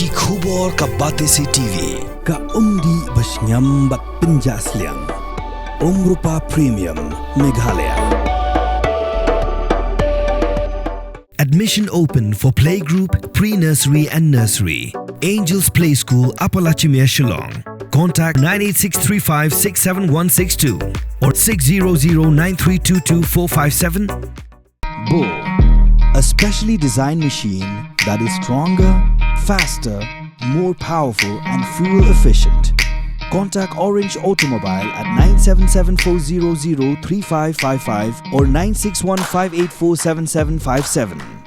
Ki khubor ka bate si TV. Ka umdi basnyam bat pinjasliang. Rupa Premium, Meghalaya. Admission open for playgroup, pre-nursery and nursery. Angels Play School, Upper Lachimia, Shillong. Contact 98635-67162 or 600-9322457. Bull, a specially designed machine that is stronger, faster, more powerful and fuel efficient. Contact Orange Automobile at 977-400-3555 or 961-584-7757.